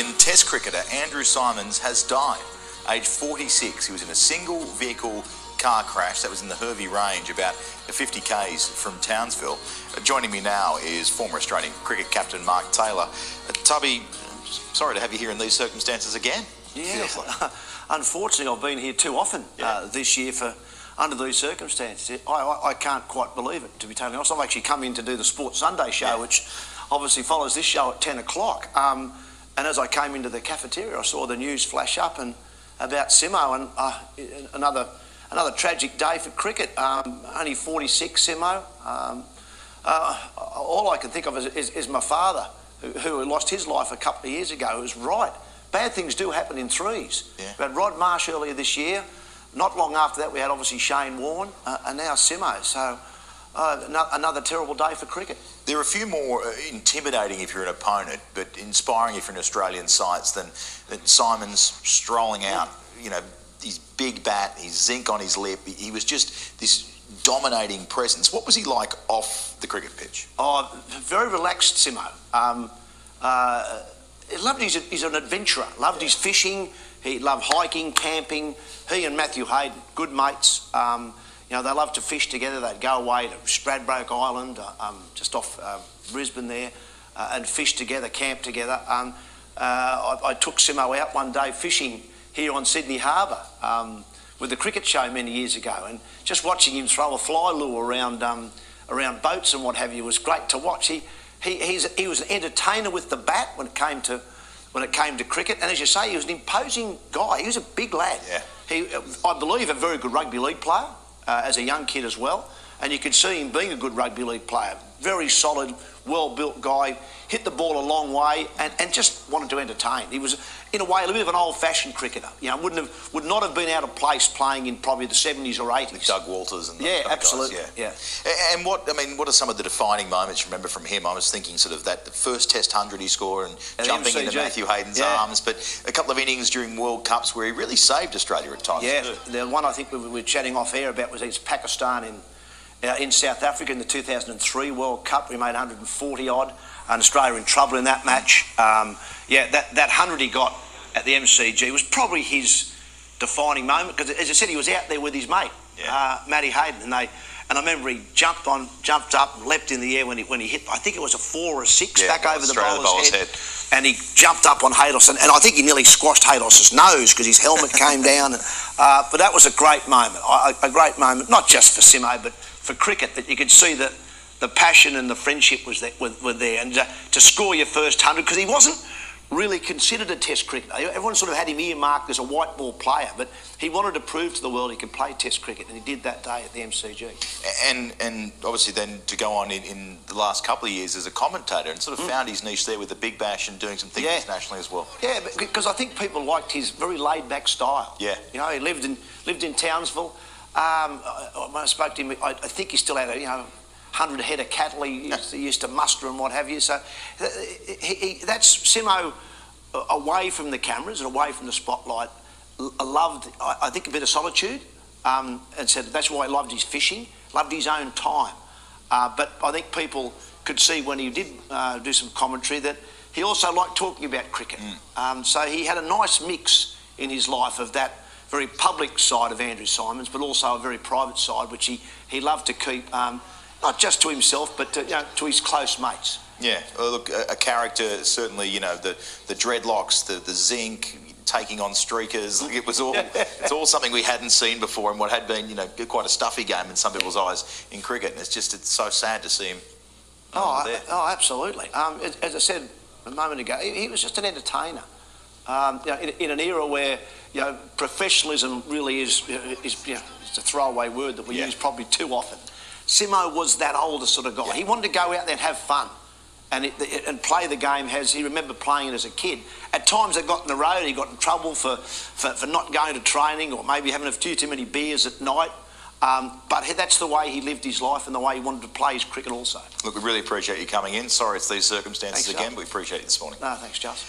Australian Test cricketer Andrew Symonds has died, aged 46. He was in a single vehicle car crash that was in the Hervey Range, about 50 k's from Townsville. Joining me now is former Australian cricket captain Mark Taylor. Tubby, sorry to have you here in these circumstances again. Yeah, unfortunately I've been here too often this year under these circumstances. I can't quite believe it, to be totally honest. I've actually come in to do the Sports Sunday show, which obviously follows this show at 10 o'clock. And as I came into the cafeteria, I saw the news flash up and about Simo, and another tragic day for cricket. Only 46, Simo. All I can think of is my father, who lost his life a couple of years ago, who was right. Bad things do happen in threes. Yeah. We had Rod Marsh earlier this year. Not long after that, we had obviously Shane Warne, and now Simo. So another terrible day for cricket. There are a few more intimidating if you're an opponent, but inspiring if you're an Australian sides than Symonds strolling out. You know, his big bat, his zinc on his lip. He was just this dominating presence. What was he like off the cricket pitch? Oh, very relaxed, Simo. He's an adventurer. Loved his fishing. He loved hiking, camping. He and Matthew Hayden, good mates. You know, they loved to fish together. They'd go away to Stradbroke Island, just off Brisbane there, and fish together, camp together. I took Simo out one day fishing here on Sydney Harbour with the cricket show many years ago, and just watching him throw a fly lure around boats and what have you was great to watch. He was an entertainer with the bat when it came to cricket, and as you say, he was an imposing guy. He was a big lad. Yeah. I believe, a very good rugby league player as a young kid as well, and you could see him being a good rugby league player. Very solid, well-built guy, hit the ball a long way, and just wanted to entertain. He was, in a way, a bit of an old-fashioned cricketer. You know, would not have been out of place playing in probably the 70s or 80s. With Doug Walters and yeah, absolutely. Guys, yeah. And what are some of the defining moments you remember from him? I was thinking sort of that the first Test 100 he scored and jumping into Matthew Hayden's arms, but a couple of innings during World Cups where he really saved Australia at times. Yeah, the one I think we were chatting off air about was against Pakistan in South Africa in the 2003 World Cup. We made 140 odd, and Australia in trouble in that match. That 100 he got at the MCG was probably his defining moment, because as I said, he was out there with his mate, Matty Hayden, and I remember he jumped up and leapt in the air when he hit, I think it was a 4 or a 6 back over the bowler's head. And he jumped up on Haydos, and I think he nearly squashed Haydos's nose because his helmet came down. But that was a great moment, not just for Simo, but for cricket, that you could see that the passion and the friendship were there. And to score your first 100, because he wasn't really considered a Test cricketer. Everyone sort of had him earmarked as a white ball player, but he wanted to prove to the world he could play Test cricket, and he did that day at the MCG. And obviously then to go on in the last couple of years as a commentator, and sort of found his niche there with the Big Bash and doing some things internationally as well. Yeah, because I think people liked his very laid-back style. Yeah. You know, he lived in Townsville. When I spoke to him, I think he still had 100 head of cattle he used to muster and what have you. So that's Simo, away from the cameras and away from the spotlight, loved, I think, a bit of solitude, and said that's why he loved his fishing, loved his own time. But I think people could see when he did do some commentary that he also liked talking about cricket. So he had a nice mix in his life of that very public side of Andrew Symonds, but also a very private side, which he loved to keep, not just to himself, but to his close mates. Yeah, well, look, a character, certainly, you know, the dreadlocks, the zinc, taking on streakers. It was all, it's all something we hadn't seen before, and what had been, you know, quite a stuffy game in some people's eyes in cricket. And it's so sad to see him there. Oh, absolutely. As I said a moment ago, he was just an entertainer. In an era where professionalism really is it's a throwaway word that we use probably too often. Simo was that older sort of guy. He wanted to go out there and have fun and play the game as he remembered playing it as a kid. At times they got in the road, he got in trouble for not going to training or maybe having a few too many beers at night. But that's the way he lived his life and the way he wanted to play his cricket also. Look, we really appreciate you coming in. Sorry it's these circumstances again, but we appreciate you this morning. No, thanks, Charles.